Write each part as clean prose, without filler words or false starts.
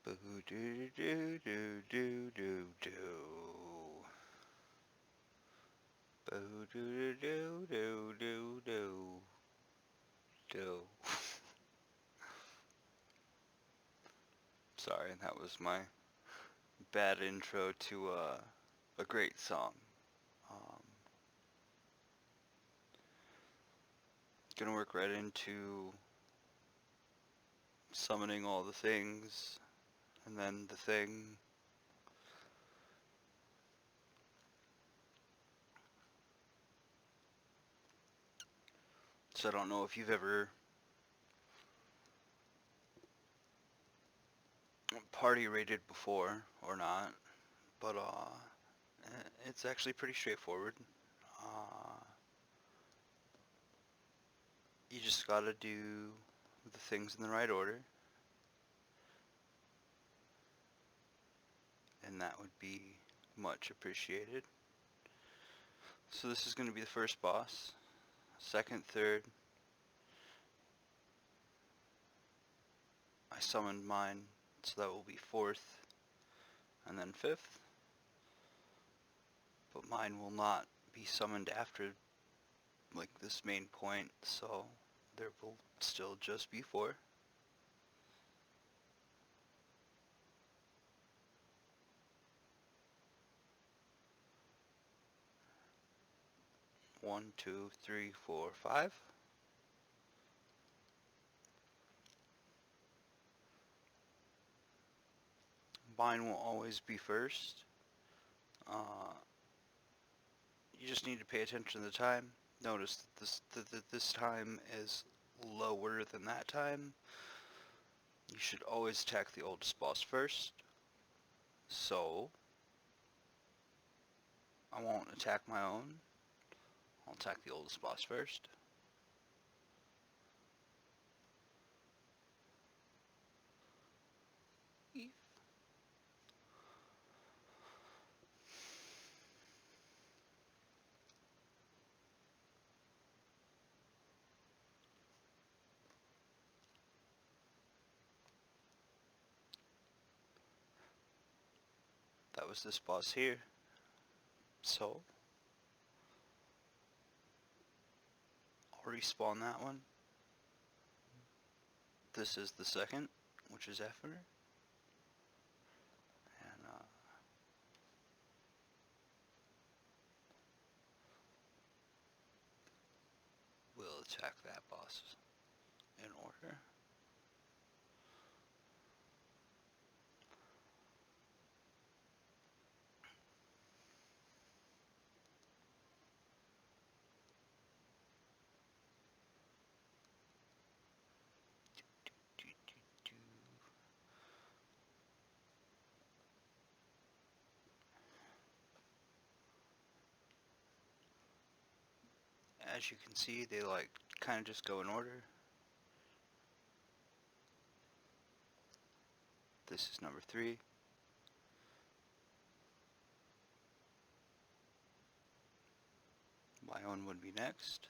Boo doo doo doo doo doo doo. Boo doo doo doo doo doo doo. Sorry, that was my bad intro to a great song. Um, Gonna work right into summoning all the things, and then the thing. So I don't know if you've ever party raided before or not, but it's actually pretty straightforward. Uh, you just gotta do the things in the right order, and that would be much appreciated. So this is gonna be the first boss. Second, third, I summoned mine, so that will be fourth, and then fifth. But mine will not be summoned after like this main point, so there will still just be four. One, two, three, four, five. Mine will always be first. Uh, you just need to pay attention to the time. Notice that this time is lower than that time. You should always attack the oldest boss first. So, I won't attack my own. I'll attack the oldest boss first. That was this boss here. So, I'll respawn that one. This is the second, which is Efner. And we'll attack that boss in order. As you can see, they like kind of just go in order. This is number 3. My own would be next.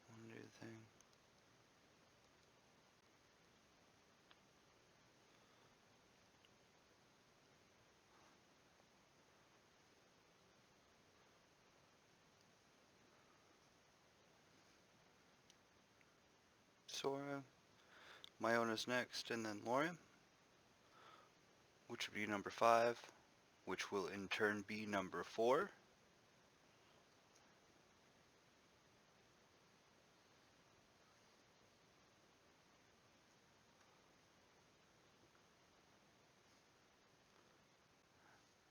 I want to do the thing. Sora. My own is next, and then Laura, which would be number 5, which will in turn be number 4.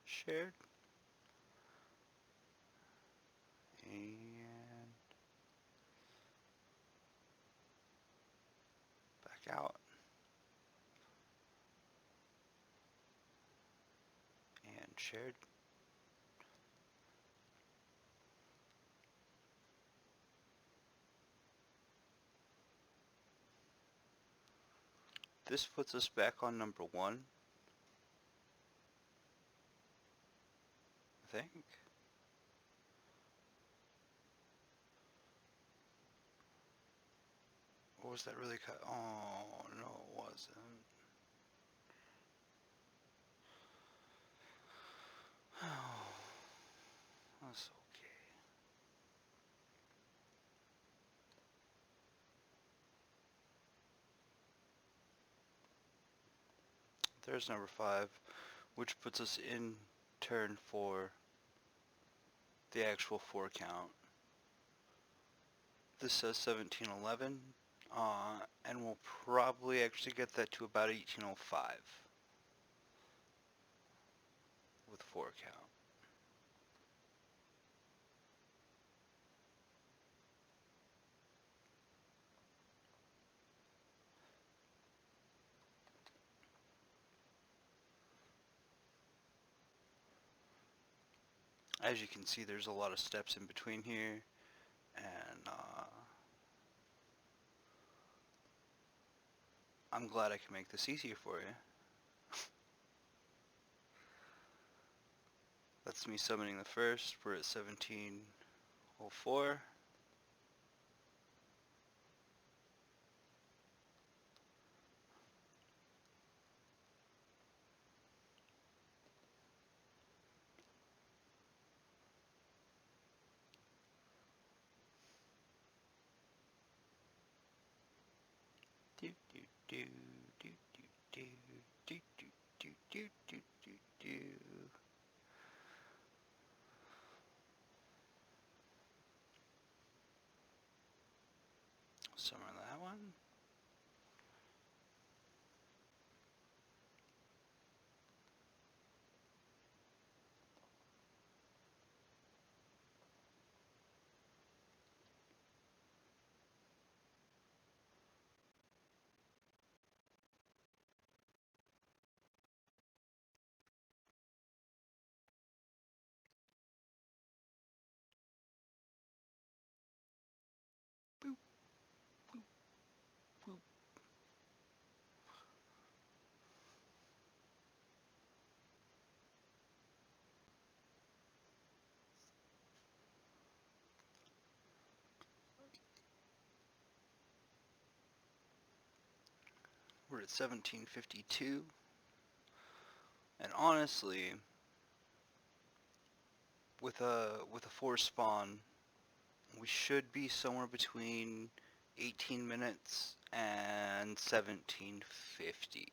Shared. And back out. And shared. This puts us back on number 1, I think. Or was that really cut? Oh, no, it wasn't. Oh, that's okay. There's number 5, which puts us in turn for the actual 4 count. This says 1711, and we'll probably actually get that to about 1805 with 4 count. As you can see, there's a lot of steps in between here, and I'm glad I can make this easier for you. That's me summoning the first. We're at 1704. Do do do do do do do do do do do do do. Summon that one. Boop boop boop. We're at 1752, and honestly, with a 4 spawn, we should be somewhere between 18 minutes and 1750.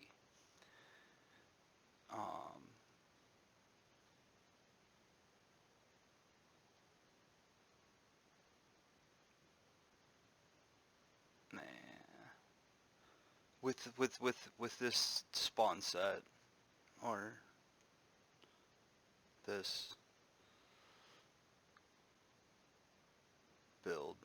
Nah. With this spawn set or this build,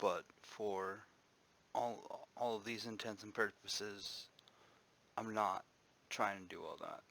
but for all of these intents and purposes, I'm not trying to do all that.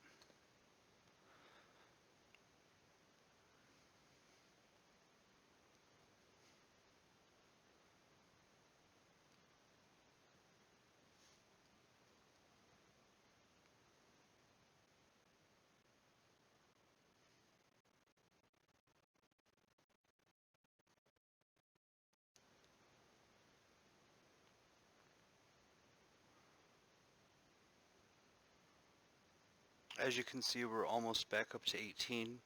As you can see, we're almost back up to 18,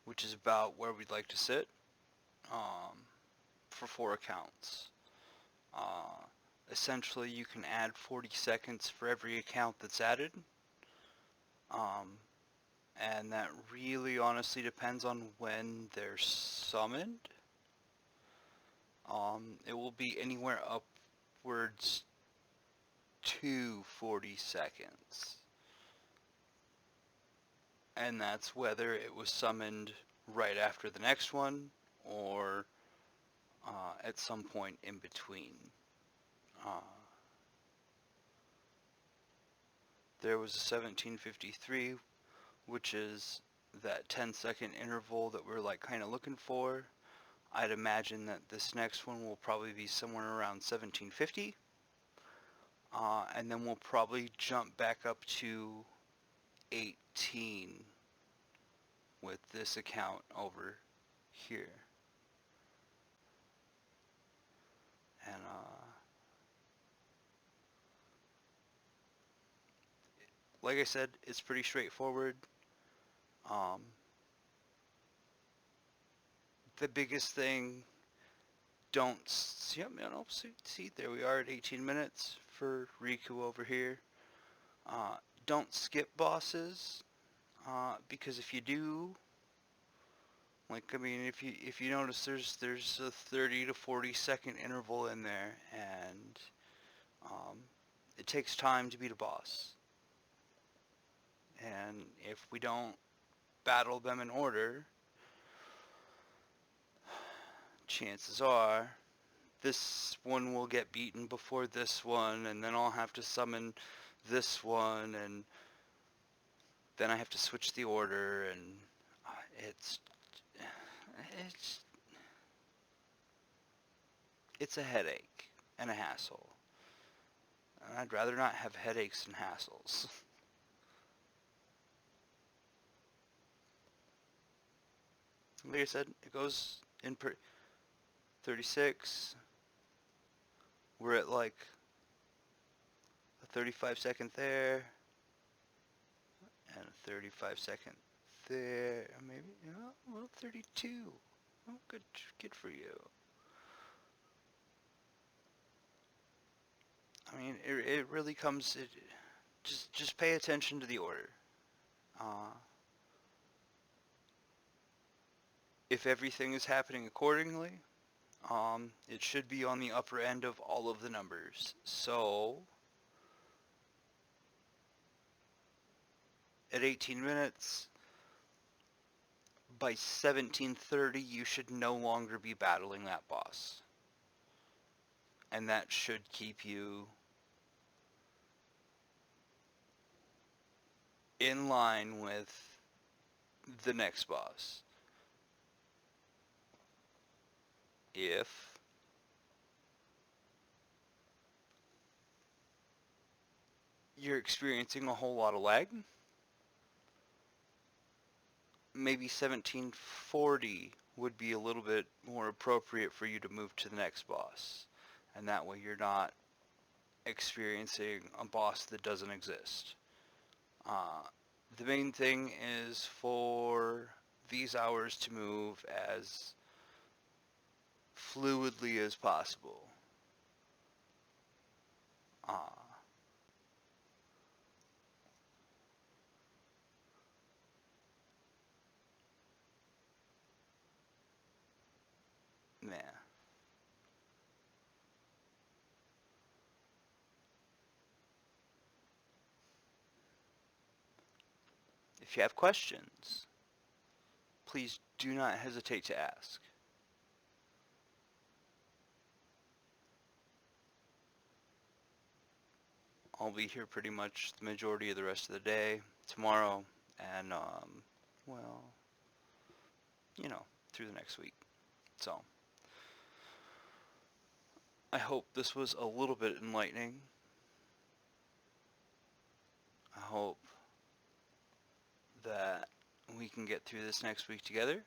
which is about where we'd like to sit for 4 accounts. Essentially, you can add 40 seconds for every account that's added, and that really honestly depends on when they're summoned. It will be anywhere upwards to 40 seconds. And that's whether it was summoned right after the next one or at some point in between. There was a 1753, which is that 10-second interval that we're like kind of looking for. I'd imagine that this next one will probably be somewhere around 1750. And then we'll probably jump back up to 18 with this account over here. And like I said, it's pretty straightforward. The biggest thing, see, there we are at 18 minutes for Riku over here. Don't skip bosses, because if you do, like, I mean, if you notice there's a 30 to 40 second interval in there, and it takes time to beat a boss. And if we don't battle them in order, chances are this one will get beaten before this one, and then I'll have to summon this one, and then I have to switch the order, and it's a headache and a hassle. And I'd rather not have headaches and hassles. Like I said, it goes in 36. We're at like a 35 second there, and a 35 second there, maybe, well, 32. Oh, good for you. I mean, it really comes, just pay attention to the order. If everything is happening accordingly, it should be on the upper end of all of the numbers. So, at 18 minutes, by 17:30, you should no longer be battling that boss. And that should keep you in line with the next boss. If you're experiencing a whole lot of lag, maybe 1740 would be a little bit more appropriate for you to move to the next boss. And that way you're not experiencing a boss that doesn't exist. The main thing is for these hours to move as fluidly as possible. Yeah. If you have questions, please do not hesitate to ask. I'll be here pretty much the majority of the rest of the day, tomorrow, and, well, through the next week. So, I hope this was a little bit enlightening. I hope that we can get through this next week together.